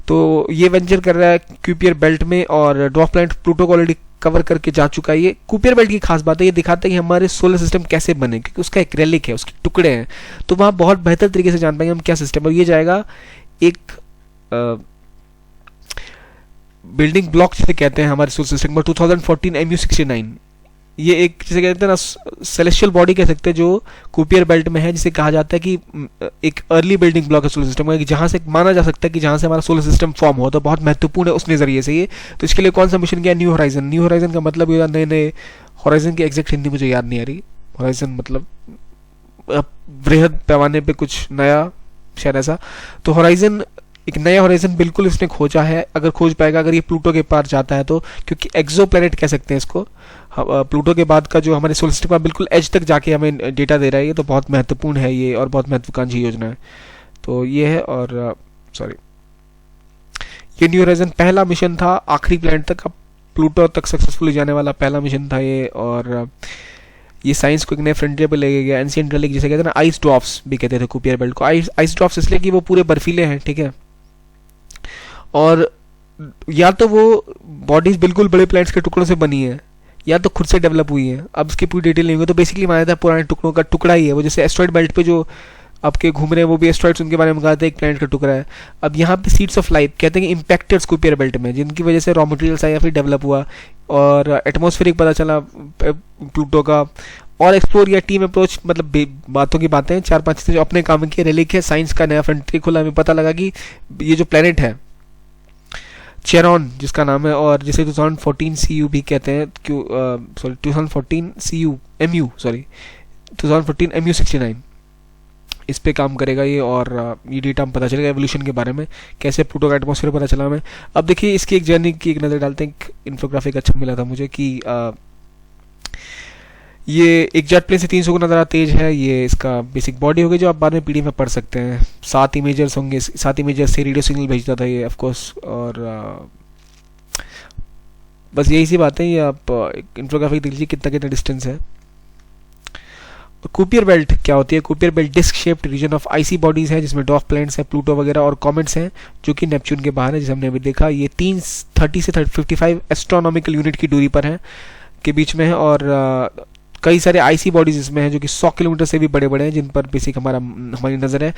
तो ये वेंचर कर रहा है क्यूपियर बेल्ट में, और ड्वार्फ प्लैनेट प्लूटो को ऑलरेडी कवर करके जा चुका है। ये कुपियर बेल्ट की खास बात है, ये दिखाता है कि हमारे सोलर सिस्टम कैसे बने, क्योंकि उसका एक रेलिक है, उसके टुकड़े हैं, तो वहाँ बहुत बेहतर तरीके से जान पाएंगे हम क्या सिस्टम है। और ये जाएगा एक बिल्डिंग ब्लॉक जिसे कहते हैं हमारे सोलर सिस्टम में, 2014 MU69। ये एक जिसे कहते हैं ना सेलेस्टियल बॉडी कह सकते हैं, जो कुपियर बेल्ट में है, जिसे कहा जाता है कि एक अर्ली बिल्डिंग ब्लॉक है सोलर सिस्टम में, जहाँ से माना जा सकता है कि जहाँ से हमारा सोलर सिस्टम फॉर्म हो, तो बहुत महत्वपूर्ण है उस नज़रिए से ये। तो इसके लिए कौन सा मिशन किया? New horizon. न्यू होराइजन का मतलब ये नए नए, होराइजन की एग्जैक्ट हिंदी मुझे याद नहीं आ रही, होराइजन मतलब बृहद पैमाने पे कुछ नया, शायद ऐसा। तो होराइजन, एक नया होराइजन बिल्कुल इसने खोजा है, अगर खोज पाएगा, अगर ये प्लूटो के पार जाता है तो, क्योंकि एक्सो प्लैनेट कह सकते हैं इसको, प्लूटो के बाद का जो हमारे सोलर सिस्टम का बिल्कुल एज तक जाके हमें डेटा दे रहा है ये, तो बहुत महत्वपूर्ण है ये, और बहुत महत्वाकांक्षी योजना है। तो ये है, और सॉरी, ये न्यू होराइजन पहला मिशन था, आखिरी प्लैनेट तक, प्लूटो तक सक्सेसफुली जाने वाला पहला मिशन था ये। और ये साइंस को एक नए फ्रंटियर पे लेके गया। एंशिएंट रिलिक जिसे कहते हैं ना, आइस ड्वार्फ्स भी कहते थे कुपियर बेल्ट को, आइस ड्वार्फ्स इसलिए कि वो पूरे बर्फीले हैं, ठीक है, और या तो वो बॉडीज बिल्कुल बड़े प्लैनेट्स के टुकड़ों से बनी है, या तो खुद से डेवलप हुई है। अब इसकी पूरी डिटेल नहीं होगी, तो बेसिकली माना जाता है पुराने टुकड़ों का टुकड़ा ही है वो, जैसे एस्ट्रॉइड बेल्ट पे जो आपके घूम रहे हैं वो भी एस्ट्रॉइड्स, उनके बारे में कहा था एक प्लैनेट का टुकड़ा है। अब यहाँ पे सीड्स ऑफ लाइफ कहते हैं कि इम्पैक्टेड कुपियर बेल्ट में, जिनकी वजह से रॉ मटेरियल्स आया फिर डेवलप हुआ और एटमॉस्फेरिक पता चला प्लूटो का। और एक्सप्लोर या टीम अप्रोच, मतलब बातों की बातें हैं, 4-5 चीज़ें जो अपने काम की रिलीक है, साइंस का नया फ्रंटियर खुला, हमें पता लगा कि ये जो प्लैनेट है चेरॉन जिसका नाम है, और जिसे 2014 CU भी कहते हैं, क्यों sorry 2014 CU MU sorry 2014 MU69 इस पे काम करेगा ये। और ये डेटा हम पता चलेगा एवोल्यूशन के बारे में, कैसे प्लूटो का एटमॉस्फेयर पता चला हमें। अब देखिए इसकी एक जर्नी की एक नज़र डालते हैं। एक इन्फोग्राफिक अच्छा मिला था मुझे कि ये एक जेट प्लेन से 300 गुना ज़्यादा तेज है। ये इसका बेसिक बॉडी होगी जो आप बाद में PDF में पढ़ सकते हैं। 7 इमेजर्स होंगे, 7 इमेजर्स से रेडियो सिग्नल भेजता था ये ऑफकोर्स। और बस यही सी बात है। ये आप इन्फोग्राफिक देख लीजिए कितना कितना डिस्टेंस है। कुपियर बेल्ट क्या होती है? Kuiper belt disc shaped region of icy bodies है, जिसमें डॉफ प्लैनेट्स है, प्लूटो वगैरह और कॉमेट्स हैं, जो कि नेपच्यून के बाहर है, जिसे हमने अभी देखा। ये 30 से 55 एस्ट्रोनॉमिकल यूनिट की दूरी पर है, के बीच में है। और कई सारे आईसी बॉडीज इसमें हैं जो कि 100 किलोमीटर से भी बड़े बड़े हैं, जिन पर बेसिक हमारी नज़र है।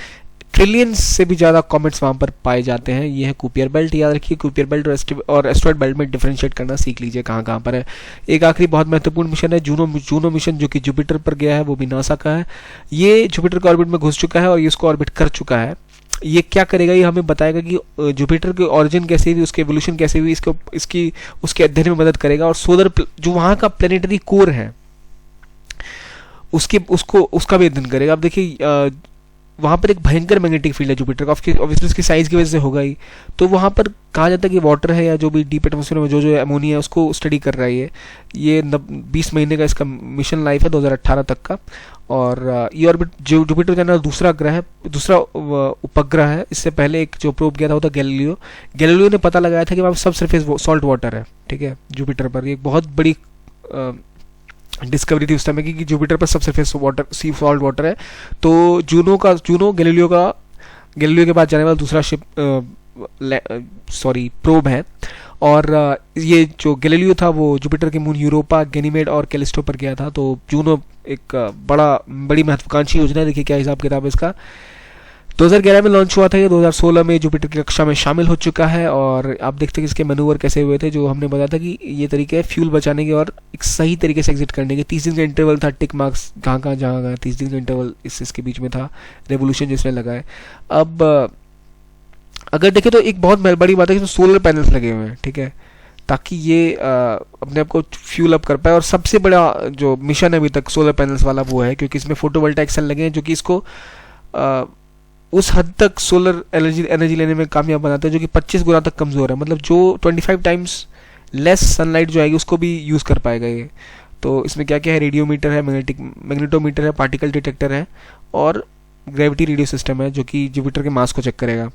ट्रिलियंस से भी ज़्यादा कॉमेट्स वहाँ पर पाए जाते हैं। ये है कुपियर बेल्ट। याद रखिए कुपियर बेल्ट और एस्ट्रॉइड बेल्ट में डिफरेंशिएट करना सीख लीजिए कहाँ कहाँ पर है। एक आखिरी बहुत महत्वपूर्ण मिशन है जूनो मिशन, जो कि जुपिटर पर गया है, वो भी नासा का है। ये जुपिटर के ऑर्बिट में घुस चुका है और ये उसको ऑर्बिट कर चुका है। ये क्या करेगा? ये हमें बताएगा कि जुपिटर की ओरिजिन कैसे हुई, उसकी एवोल्यूशन कैसे हुई, इसकी उसके अध्ययन में मदद करेगा। और सोलर जो वहाँ का प्लेनेटरी कोर है उसका भी अध्ययन करेगा। अब देखिए वहाँ पर एक भयंकर मैग्नेटिक फील्ड है जुपिटर का, ऑब्वियसली उसकी साइज की वजह से होगा ही। तो वहाँ पर कहा जाता है कि वाटर है या जो भी डीप एटमॉस्फेयर में जो अमोनिया है उसको स्टडी कर रहा है ये 20 महीने का इसका मिशन लाइफ है 2018 तक का। और ये ऑर्बिट जो जुपिटर का दूसरा ग्रह है, दूसरा उपग्रह है। इससे पहले एक जो प्रोब गया था वो था गैलीलियो ने पता लगाया था कि वहाँ सब सरफेस सॉल्ट वाटर है, ठीक है, जुपिटर पर। ये एक बहुत बड़ी डिस्कवरी थी उस टाइम की जुपिटर पर सब सरफेस वाटर, सी सॉल्ट वाटर है। तो जूनो गैलीलियो के बाद जाने वाला दूसरा प्रोब है। और ये जो गैलीलियो था वो जुपिटर के मून यूरोपा, गैनीमेड और कैलिस्टो पर गया था। तो जूनो एक बड़ी महत्वाकांक्षी योजना है। देखिए क्या हिसाब किताब है इसका। 2011 में लॉन्च हुआ था ये, 2016 में जुपिटर की कक्षा में शामिल हो चुका है। और आप देखते हैं कि इसके मैनूवर कैसे हुए थे, जो हमने बताया था कि ये तरीके है फ्यूल बचाने के और एक सही तरीके से एग्जिट करने के। 30 दिन का इंटरवल था, टिक मार्क्स जहाँ गया 30 दिन का इंटरवल इसके बीच में था, रेवोल्यूशन जिसने लगाए। अब अगर देखें तो एक बहुत बड़ी बात है कि सोलर पैनल्स लगे हुए हैं, ठीक है, ताकि ये अपने आप को फ्यूल अप कर पाए। और सबसे बड़ा जो मिशन है अभी तक सोलर पैनल्स वाला वो है, क्योंकि इसमें फोटोवोल्टाइक सेल लगे हैं जो कि इसको उस हद तक सोलर एनर्जी लेने में कामयाब बनाते हैं जो कि 25 गुना तक कमज़ोर है। मतलब जो 25 टाइम्स लेस सनलाइट जो आएगी उसको भी यूज़ कर पाएगा ये। तो इसमें क्या क्या है? रेडियोमीटर है, मैग्नेटोमीटर है, पार्टिकल डिटेक्टर है और ग्रेविटी रेडियो सिस्टम है जो कि जुपिटर के मास को चेक करेगा।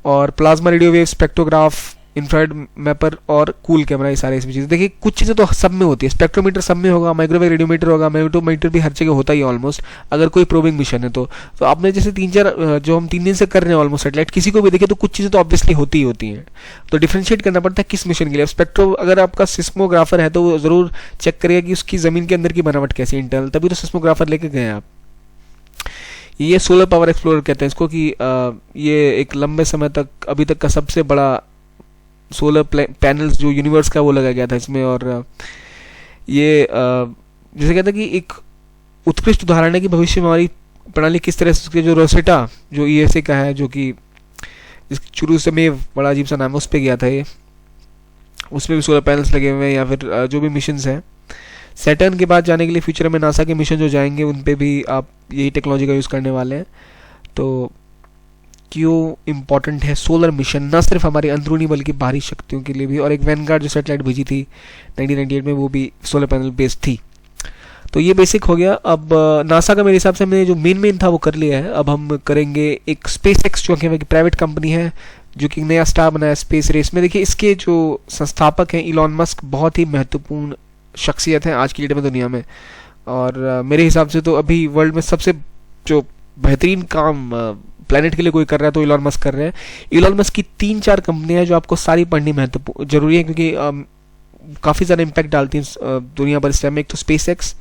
और plasma radio wave, spectrograph, infrared mapper और कूल कैमरा, ये सारे इसमें चीज़ें। देखिए कुछ चीज़ें तो सब में होती है, स्पेक्ट्रोमीटर सब में होगा, माइक्रोवेव रेडियोमीटर होगा, मैग्नेटोमीटर भी हर जगह होता ही है ऑलमोस्ट, अगर कोई प्रोबिंग मिशन है तो आपने जैसे 3-4 जो हम 3 दिन से कर रहे हैं ऑलमोस्ट सेटेलाइट, किसी को भी देखे तो कुछ चीज़ें तो ऑब्वियसली होती ही होती हैं। तो डिफ्रेंशिएट करना पड़ता है किस मिशन के लिए। स्पेक्ट्रो अगर आपका सिस्मोग्राफर है तो वो ज़रूर चेक करेगा कि उसकी ज़मीन के अंदर की बनावट कैसी इंटरनल, तभी तो सिस्मोग्राफर लेके गए हैं आप। ये सोलर पावर एक्सप्लोरर कहते हैं इसको, कि ये एक लंबे समय तक अभी तक का सबसे बड़ा सोलर पैनल्स जो यूनिवर्स का वो लगाया गया था इसमें। और ये जैसे कहते हैं कि एक उत्कृष्ट उदाहरण है कि भविष्य में हमारी प्रणाली किस तरह से, उसके जो रोसेटा जो ESA का है, जो कि शुरू से में बड़ा अजीब सा नाम है, उस पर गया था ये, उसमें भी सोलर पैनल्स लगे हुए हैं। या फिर जो भी मिशंस हैं सैटर्न के बाद जाने के लिए फ्यूचर में नासा के मिशन जो जाएंगे उन पे भी आप यही टेक्नोलॉजी का यूज़ करने वाले हैं। तो क्यों इम्पॉर्टेंट है सोलर मिशन, न सिर्फ हमारी अंदरूनी बल्कि बाहरी शक्तियों के लिए भी। और एक वैनगार्ड जो सैटेलाइट भेजी थी 1998 में, वो भी सोलर पैनल बेस्ड थी। तो ये बेसिक हो गया। अब नासा का मेरे हिसाब से हमने जो मेन था वो कर लिया है। अब हम करेंगे एक SpaceX जो कि प्राइवेट कंपनी है जो कि नया स्टार बनाया स्पेस रेस में। देखिए इसके जो संस्थापक हैं इलॉन मस्क, बहुत ही महत्वपूर्ण शख्सियत हैं आज की डेट में दुनिया में। और मेरे हिसाब से तो अभी वर्ल्ड में सबसे जो बेहतरीन काम प्लेनेट के लिए कोई कर रहा है तो इलॉन मस्क कर रहे हैं। इलॉन मस्क की 3-4 कंपनियां जो आपको सारी पढ़नी महत्वपूर्ण जरूरी है, क्योंकि काफ़ी ज़्यादा इम्पैक्ट डालती हैं दुनिया पर इस टाइम में। एक तो SpaceX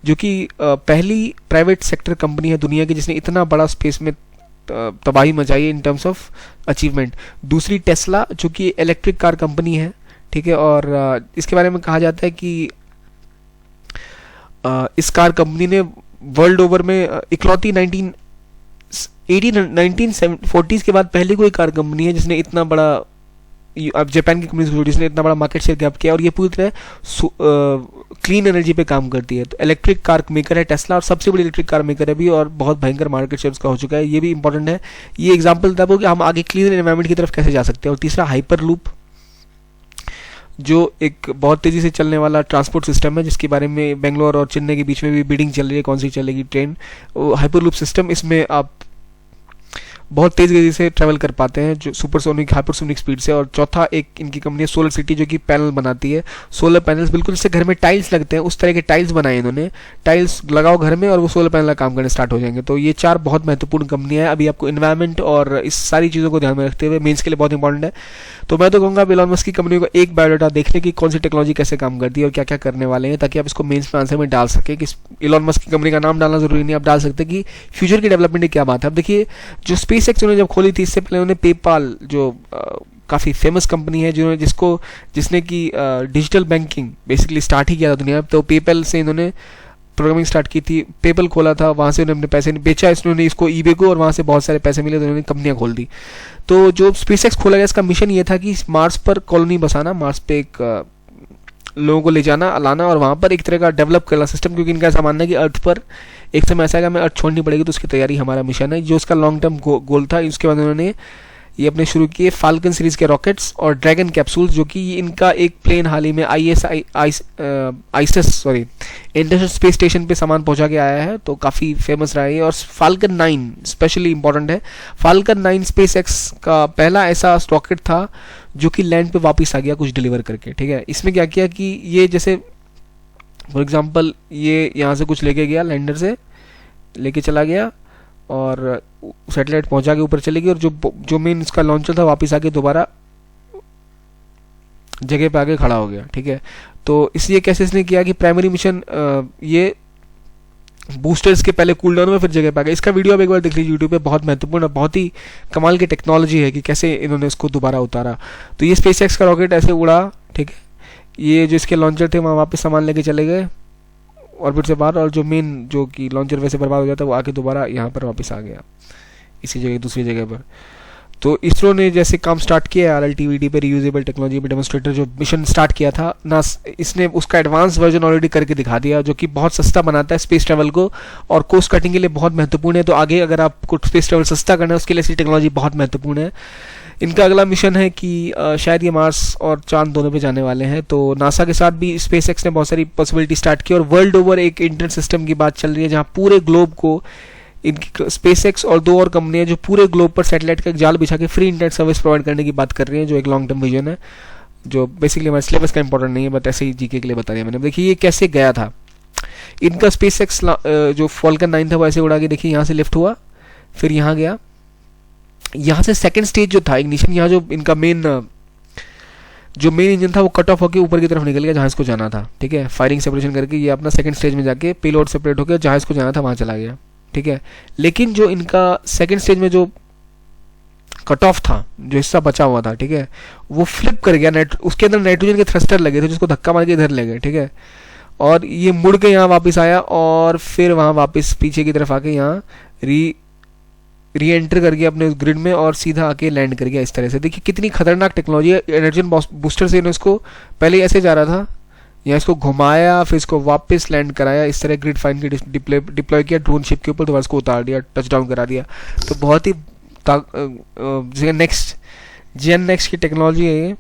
जो कि पहली प्राइवेट सेक्टर कंपनी है दुनिया की जिसने इतना बड़ा स्पेस में तबाही मचाई है इन टर्म्स ऑफ अचीवमेंट। दूसरी टेस्ला जो कि इलेक्ट्रिक कार कंपनी है, ठीक है, और इसके बारे में कहा जाता है कि इस कार कंपनी ने वर्ल्ड ओवर में इकलौती 1940s के बाद पहली कोई कार कंपनी है जिसने इतना बड़ा, अब जापान की कंपनी से जिसने इतना बड़ा मार्केट शेयर ग्रैब किया, और ये पूरी तरह क्लीन एनर्जी पे काम करती है। तो इलेक्ट्रिक कार मेकर है टेस्ला, और सबसे बड़ी इलेक्ट्रिक कार मेकर है भी, और बहुत भयंकर मार्केट शेयर उसका हो चुका है। ये भी इंपॉर्टेंट है, ये एग्जाम्पल देता है कि हम आगे क्लीन एनवायरमेंट की तरफ कैसे जा सकते हैं। और तीसरा हाइपर लूप, जो एक बहुत तेजी से चलने वाला ट्रांसपोर्ट सिस्टम है, जिसके बारे में बेंगलोर और चेन्नई के बीच में भी बिडिंग चल रही है, कौन सी चलेगी ट्रेन। हाइपर लूप सिस्टम, इसमें आप बहुत तेज गति से ट्रैवल कर पाते हैं, जो सुपरसोनिक हाइपरसोनिक स्पीड से। और चौथा एक इनकी कंपनी है सोलर सिटी, जो कि पैनल बनाती है। सोलर पैनल्स बिल्कुल जैसे घर में टाइल्स लगते हैं उस तरह के टाइल्स बनाए इन्होंने। टाइल्स लगाओ घर में और वो सोलर पैनल का काम करने स्टार्ट हो जाएंगे। तो ये 4 बहुत महत्वपूर्ण कंपनियां हैं। अभी आपको एनवायरमेंट और इस सारी चीज़ों को ध्यान में रखते हुए मेंस के लिए बहुत इंपॉर्टेंट है। तो मैं तो कहूँगा इलॉन मस्क की कंपनी को एक बायोडाटा देख लें कि कौन सी टेक्नोलॉजी कैसे काम करती है और क्या क्या करने वाले हैं, ताकि आप इसको मेंस में आंसर में डाल सके। कि इलॉन मस्क की कंपनी का नाम डालना जरूरी नहीं, आप डाल सकते कि फ्यूचर की डेवलपमेंट की क्या बात है। अब देखिए, जो स्पेस एक्स उन्होंने जब खोली थी, इससे पहले उन्होंने पेपाल, जो काफ़ी फेमस कंपनी है, जिसने की डिजिटल बैंकिंग बेसिकली स्टार्ट ही किया था दुनिया में। तो पेपल से इन्होंने प्रोग्रामिंग स्टार्ट की थी, पेपल खोला था, वहाँ से उन्होंने पैसे बेचा, इन्होंने इसको ईबे को, और वहाँ से बहुत सारे पैसे मिले तो उन्होंने कंपनियाँ खोल दी। तो जो स्पेसएक्स खोला गया, इसका मिशन ये था कि मार्स पर कॉलोनी बसाना, मार्स पे एक लोगों को ले जाना, लाना, और वहाँ पर एक तरह का डेवलप करना सिस्टम, क्योंकि इनका ऐसा मानना है कि अर्थ पर एक समय ऐसा है हमें अर्थ छोड़नी पड़ेगी, तो उसकी तैयारी हमारा मिशन है। जो उसका लॉन्ग टर्म गोल था। उसके बाद उन्होंने ये अपने शुरू किए फाल्कन सीरीज के रॉकेट्स और ड्रैगन कैप्सूल्स, जो कि इनका एक प्लेन हाल ही में आईएसएस इंटरनेशनल स्पेस स्टेशन पे सामान पहुंचा के आया है, तो काफ़ी फेमस रहा है। और फाल्कन 9 स्पेशली इंपॉर्टेंट है। फाल्कन 9 स्पेस एक्स का पहला ऐसा रॉकेट था जो कि लैंड पे वापस आ गया कुछ डिलीवर करके, ठीक है। इसमें क्या किया कि ये जैसे फॉर एग्जांपल ये यहाँ से कुछ लेके गया, लैंडर से लेके चला गया और सैटेलाइट पहुंचा के ऊपर चली गई, और जो मेन इसका लॉन्चर था वापस आके दोबारा जगह पे आके खड़ा हो गया, ठीक है। तो इसलिए कैसे इसने किया कि प्राइमरी मिशन ये बूस्टर्स के पहले कूल डाउन में फिर जगह पे आ गया। इसका वीडियो आप एक बार देख लीजिए यूट्यूब पे, बहुत महत्वपूर्ण और बहुत ही कमाल की टेक्नोलॉजी है कि कैसे इन्होंने इसको दोबारा उतारा। तो ये स्पेस एक्स का रॉकेट ऐसे उड़ा, ठीक है। ये जो इसके लॉन्चर थे वहाँ वापस सामान लेके चले गए ऑर्बिट से बाहर, और जो मेन जो कि लॉन्चर वैसे बर्बाद हो जाता है वो आके दोबारा यहाँ पर वापस आ गया, इसी जगह दूसरी जगह पर। तो इसरो ने जैसे काम स्टार्ट किया RLTVD पे, रीयूजेबल टेक्नोलॉजी पे डेमोन्स्ट्रेटर जो मिशन स्टार्ट किया था ना, इसने उसका एडवांस वर्जन ऑलरेडी करके दिखा दिया, जो कि बहुत सस्ता बनाता है स्पेस ट्रैवल को और कोस्ट कटिंग के लिए बहुत महत्वपूर्ण है। तो आगे अगर आपको स्पेस ट्रैवल सस्ता करना है उसके लिए ऐसी टेक्नोलॉजी बहुत महत्वपूर्ण है। इनका अगला मिशन है कि शायद ये मार्स और चांद दोनों पे जाने वाले हैं। तो नासा के साथ भी स्पेस एक्स ने बहुत सारी पॉसिबिलिटी स्टार्ट की, और वर्ल्ड ओवर एक इंटरनेट सिस्टम की बात चल रही है, जहाँ पूरे ग्लोब को इनकी स्पेस एक्स और 2 और कंपनियां जो पूरे ग्लोब पर सैटेलाइट का एक जाल बिछा के फ्री इंटरनेट सर्विस प्रोवाइड करने की बात कर रही हैं, जो एक लॉन्ग टर्म विजन है, जो बेसिकली हमारे सिलेबस का इंपॉर्टेंट नहीं है, बट ऐसे ही जीके के लिए बता दिया मैंने। देखिए ये कैसे गया था इनका स्पेस एक्स, जो फॉल्कन 9 था वो ऐसे उड़ा के, देखिए यहाँ से लिफ्ट हुआ, फिर यहाँ गया, यहाँ से सेकंड स्टेज जो था इग्निशन, यहाँ जो इनका मेन इंजन था वो कट ऑफ होकर ऊपर की तरफ निकल गया जहाँ इसको जाना था, ठीक है। फायरिंग सेपरेशन करके ये अपना सेकंड स्टेज में जाके पेलोड सेपरेट होकर जहाँ इसको जाना था वहाँ चला गया, ठीक है। लेकिन जो इनका सेकंड स्टेज में जो कट ऑफ था, जो हिस्सा बचा हुआ था, ठीक है, वो फ्लिप कर गया, उसके अंदर नाइट्रोजन के थ्रस्टर लगे थे जिसको धक्का मार के इधर ले गए, ठीक है। और ये मुड़ के यहाँ वापस आया और फिर वहाँ वापस पीछे की तरफ आके यहाँ री एंटर कर गया अपने उस ग्रिड में और सीधा आके लैंड कर गया इस तरह से। देखिए कितनी खतरनाक टेक्नोलॉजी है। एनर्जी बूस्टर से इसको पहले ऐसे जा रहा था, यहाँ इसको घुमाया, फिर इसको वापस लैंड कराया, इस तरह ग्रिड फाइन के डिप्लॉय किया ड्रोन शिप के ऊपर, दोबारा इसको उतार दिया, टच डाउन करा दिया। तो बहुत ही नेक्स्ट की टेक्नोलॉजी है ये,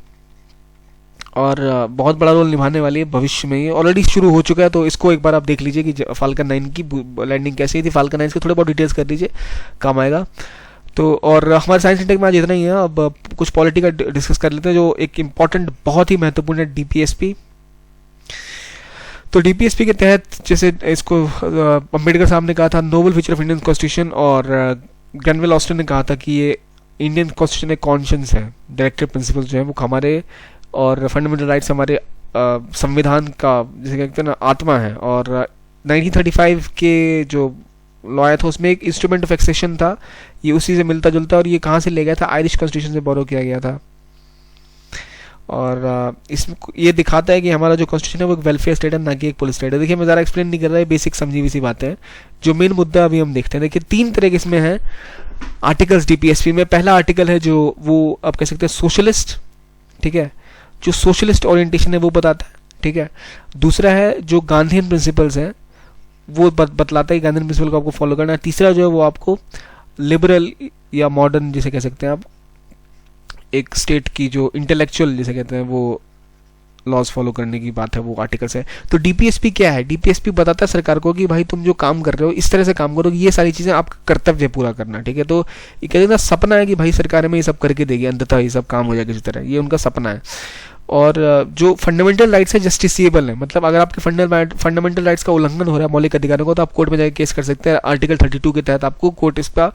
और बहुत बड़ा रोल निभाने वाली है भविष्य में। ये ऑलरेडी शुरू हो चुका है, तो इसको एक बार आप देख लीजिए कि फाल्कन 9 की लैंडिंग कैसी थी। फाल्कन 9 के थोड़े बहुत डिटेल्स कर दीजिए, काम आएगा। तो और हमारे साइंस इंटेक में आज इतना ही है। अब कुछ पॉलिटी का डिस्कस कर लेते हैं, जो एक इम्पॉर्टेंट बहुत ही महत्वपूर्ण है, DPSP। तो DPSP के तहत जैसे इसको अम्बेडकर साहब ने कहा था noble feature of Indian constitution, और ग्रैनवेल ऑस्टिन ने कहा था कि ये इंडियन कॉन्स्टिट्यूशन एक कॉन्शियंस है, डायरेक्टिव प्रिंसिपल जो है वो हमारे, और फंडामेंटल राइट्स हमारे संविधान का जैसे कहते हैं ना आत्मा है। और 1935 के जो लॉ आया था उसमें एक इंस्ट्रूमेंट ऑफ एक्सेशन था, ये उसी से मिलता जुलता, और ये कहाँ से ले गया था, आयरिश कॉन्स्टिट्यूशन से बोरो किया गया था। और इसमें ये दिखाता है कि हमारा जो कॉन्स्टिट्यूशन है वो एक वेलफेयर स्टेट है, ना कि एक पुलिस स्टेट है। देखिए मैं ज़्यादा एक्सप्लेन नहीं कर रहा है, बेसिक समझी हुई सी बातें हैं। जो मेन मुद्दा अभी हम देखते हैं, देखिए 3 तरह के इसमें हैं आर्टिकल्स डीपीएसपी में। पहला आर्टिकल है जो वो आप कह सकते हैं सोशलिस्ट, ठीक है, जो सोशलिस्ट ओरिएंटेशन है वो बताता है, ठीक है। दूसरा है जो गांधीयन प्रिंसिपल्स हैं वो बतलाता है कि गांधीयन प्रिंसिपल को आपको फॉलो करना है। तीसरा जो है वो आपको लिबरल या मॉडर्न जिसे कह सकते हैं आप, एक स्टेट की जो इंटेलेक्चुअल जिसे कहते हैं वो लॉज फॉलो करने की बात है, वो आर्टिकल्स है। तो डीपीएसपी क्या है? डीपीएसपी बताता है सरकार को कि भाई तुम जो काम कर रहे हो इस तरह से काम करो कि ये सारी चीज़ें आपका कर्तव्य पूरा करना, ठीक है। तो ये कहते हैं ना, सपना है कि भाई सरकार हमें ये सब करके देगी, अंततः ये सब काम हो जाएगा किसी तरह, ये उनका सपना है। और जो फंडामेंटल राइट्स है जस्टिसेबल है, मतलब अगर आपके फंडामेंटल राइट्स का उल्लंघन हो रहा है, मौलिक अधिकारों को, तो आप कोर्ट में जाकर केस कर सकते हैं। आर्टिकल 32 के तहत आपको कोर्ट इसका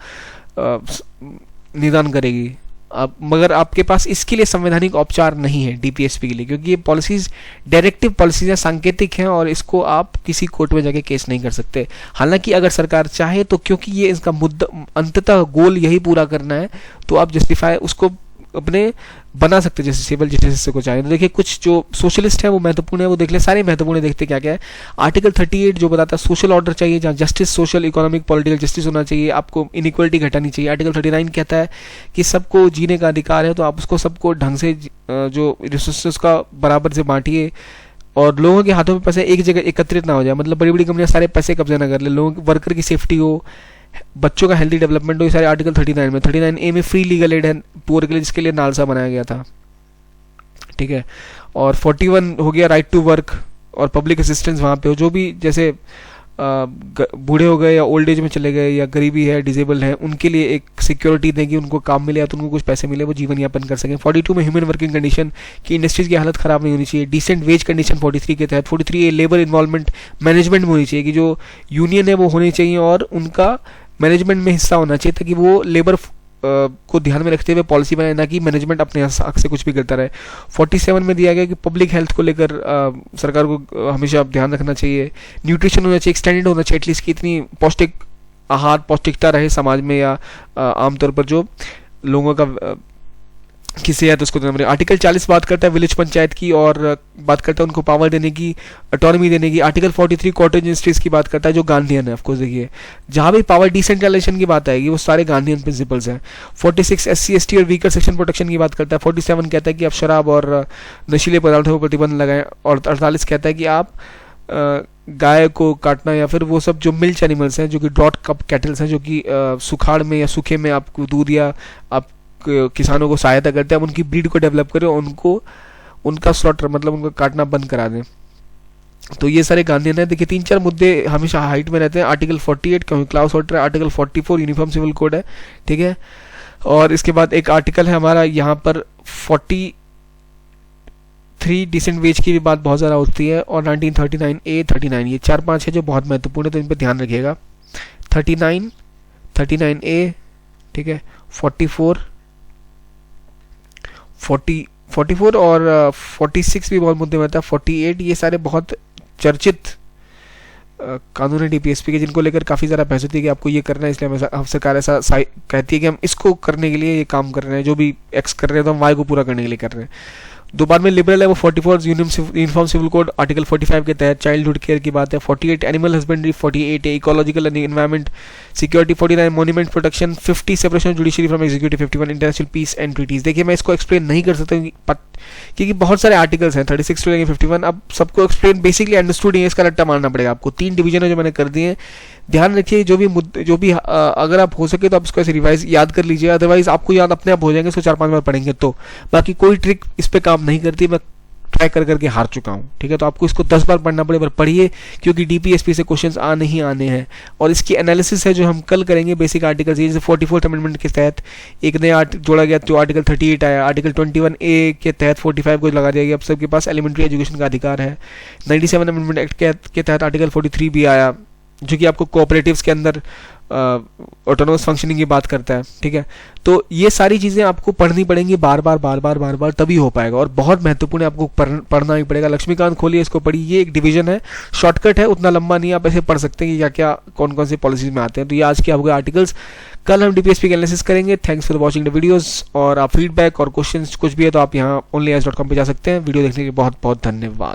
निदान करेगी। अब मगर आपके पास इसके लिए संवैधानिक औपचार नहीं है डीपीएसपी के लिए, क्योंकि ये पॉलिसीज डायरेक्टिव पॉलिसीज हैं, सांकेतिक हैं, और इसको आप किसी कोर्ट में जाके केस नहीं कर सकते। हालांकि अगर सरकार चाहे तो, क्योंकि ये इसका मुद्दा अंततः गोल यही पूरा करना है, तो आप जस्टिफाई उसको अपने बना सकते हैं जस्टिसेबल जिस को चाहे। तो देखिए कुछ जो सोशलिस्ट है वो महत्वपूर्ण है, वो देख ले, सारे महत्वपूर्ण है, देखते क्या क्या है। आर्टिकल 38 जो बताता है सोशल ऑर्डर चाहिए, जहाँ justice, social, economic, political justice होना चाहिए, आपको इनइक्वालिटी घटानी चाहिए। आर्टिकल 39 कहता है कि सबको जीने का अधिकार है, तो आप उसको सबको ढंग से जो रिसोर्सेज का बराबर से बांटिए, और लोगों के हाथों में पैसे एक जगह एकत्रित ना हो जाए, मतलब बड़ी बड़ी कंपनियां सारे पैसे कब्जा ना कर ले, लोगों वर्कर की सेफ्टी हो, बच्चों का हेल्दी डेवलपमेंट हो, ये सारे आर्टिकल 39 में। 39A में फ्री लीगल एड है पुअर के लिए, जिसके लिए नालसा बनाया गया था, ठीक है। और 41 हो गया राइट टू वर्क और पब्लिक असिस्टेंस वहाँ पे हो, जो भी जैसे बूढ़े हो गए या ओल्ड एज में चले गए या गरीबी है, डिजेबल है, उनके लिए एक सिक्योरिटी देंगे, उनको काम मिले या तो उनको कुछ पैसे मिले, वो जीवन यापन कर सकें। 42 में ह्यूमन वर्किंग कंडीशन की इंडस्ट्रीज की हालत खराब नहीं होनी चाहिए। डिसेंट वेज कंडीशन 43 के तहत। 43A लेबर इन्वॉल्वमेंट मैनेजमेंट में होनी चाहिए, कि जो यूनियन है वो होनी चाहिए और उनका मैनेजमेंट में हिस्सा होना चाहिए, ताकि वो लेबर को ध्यान में रखते हुए पॉलिसी बनाए, ना कि मैनेजमेंट अपने हक से कुछ भी करता रहे। 47 में दिया गया कि पब्लिक हेल्थ को लेकर सरकार को हमेशा ध्यान रखना चाहिए। न्यूट्रिशन होना चाहिए, एक्सटेंडेड होना चाहिए, एटलीस्ट कि इतनी पौष्टिक आहार, पौष्टिकता रहे समाज में, या आमतौर पर जो लोगों का की सेहत उसको देना पड़ेगा। आर्टिकल 40 बात करता है विलेज पंचायत की, और बात करता है उनको पावर देने की, ऑटोनॉमी देने की। आर्टिकल 43 कॉटेज इंडस्ट्रीज की बात करता है, जो गांधीयन है। ऑफकोर्स देखिए जहाँ भी पावर डिसेंट्रलाइजेशन की बात आएगी वो सारे गांधीयन प्रिंसिपल्स हैं। 46 SC ST और वीकर सेक्शन प्रोटेक्शन की बात करता है। 47 कहता है कि आप शराब और नशीले पदार्थों पर प्रतिबंध लगाएं, और 48 कहता है कि आप गाय को काटना या फिर वो सब जो मिल्च एनिमल्स हैं, जो कि ड्रॉट कप कैटल्स हैं, जो कि सुखाड़ में या सूखे में आपको दूध या आप किसानों को सहायता करते हैं, हम उनकी ब्रीड को डेवलप करें, उनको उनका स्लॉटर मतलब उनका काटना बंद करा दें। तो ये सारे गांधीयन है। देखिए 3-4 मुद्दे हमेशा हाइट में रहते हैं। आर्टिकल 48 क्लाउस ऑर्डर है। आर्टिकल 44 यूनिफॉर्म सिविल कोड है, ठीक है। और इसके बाद एक आर्टिकल है हमारा यहाँ पर 43 डिसेंट वेज की भी बात बहुत ज़्यादा होती है, और 1939A 39, ये 4-5 है जो बहुत महत्वपूर्ण है, तो इन पर ध्यान रखिएगा। 39A, ठीक है, 44 और 46 भी बहुत मुद्दे में आता है। 48, ये सारे बहुत चर्चित कानून है डीपीएसपी के, जिनको लेकर काफ़ी ज़्यादा बहस होती है कि आपको ये करना है, इसलिए हम सरकार ऐसा कहती है कि हम इसको करने के लिए ये काम कर रहे हैं, जो भी एक्स कर रहे हैं तो हम वाई को पूरा करने के लिए कर रहे हैं। दो बार में लिबरल है वो 44 यूनिफॉर्म सिविल कोड आर्टिकल 45 के तहत चाइल्डहुड केयर की बात है। 48 animal husbandry, 48 ecological and environment security, 49 monument protection, 50 separation of judiciary from executive, 51 international peace and treaties. देखिए मैं इसको एक्सप्लेन नहीं कर सकता क्योंकि बहुत सारे आर्टिकल्स हैं 36 से 51। अब सबको एक्सप्लेन बेसिकली अंडरस्टूड है, इसका रट्टा मारना पड़ेगा आपको। 3 डिवीजन है जो मैंने कर दिए हैं, ध्यान रखिए। जो भी अगर आप हो सके तो आप इसको ऐसे रिवाइज याद कर लीजिए, अदरवाइज आपको याद अपने आप हो जाएंगे, इसको 4-5 बार पढ़ेंगे तो। बाकी कोई ट्रिक इस पे काम नहीं करती, मैं ट्राई करके हार चुका हूँ, ठीक है। तो आपको इसको 10 बार पढ़ना पड़े, पर पढ़िए, क्योंकि डीपीएसपी से क्वेश्चंस आने ही आने हैं। और इसकी एनालिसिस है जो हम कल करेंगे बेसिक आर्टिकल्स, जैसे 44th अमेंडमेंट के तहत एक नया जोड़ा गया जो आर्टिकल 38 आया। आर्टिकल 21A के तहत 45 को लगा दिया गया, अब सबके पास एलिमेंट्री एजुकेशन का अधिकार है। 97 अमेंडमेंट एक्ट के तहत आर्टिकल 43 भी आया, जो कि आपको कोऑपरेटिव्स के अंदर ऑटोनोमस फंक्शनिंग की बात करता है, ठीक है। तो ये सारी चीज़ें आपको पढ़नी पड़ेंगी बार बार, तभी हो पाएगा, और बहुत महत्वपूर्ण है, आपको पढ़ना ही पड़ेगा। लक्ष्मीकांत खोलिए, इसको पढ़िए, ये एक डिवीजन है, शॉर्टकट है, उतना लंबा नहीं, आप ऐसे पढ़ सकते हैं कि क्या क्या कौन कौन से पॉलिसीज में आते हैं। तो ये आज के आपके आर्टिकल्स, कल हम डीपीएसपी के एनालिसिस करेंगे। Thanks for watching the videos, और आप फीडबैक और क्वेश्चंस कुछ भी है तो आप यहाँ onlyas.com पे जा सकते हैं। वीडियो देखने के लिए बहुत बहुत धन्यवाद।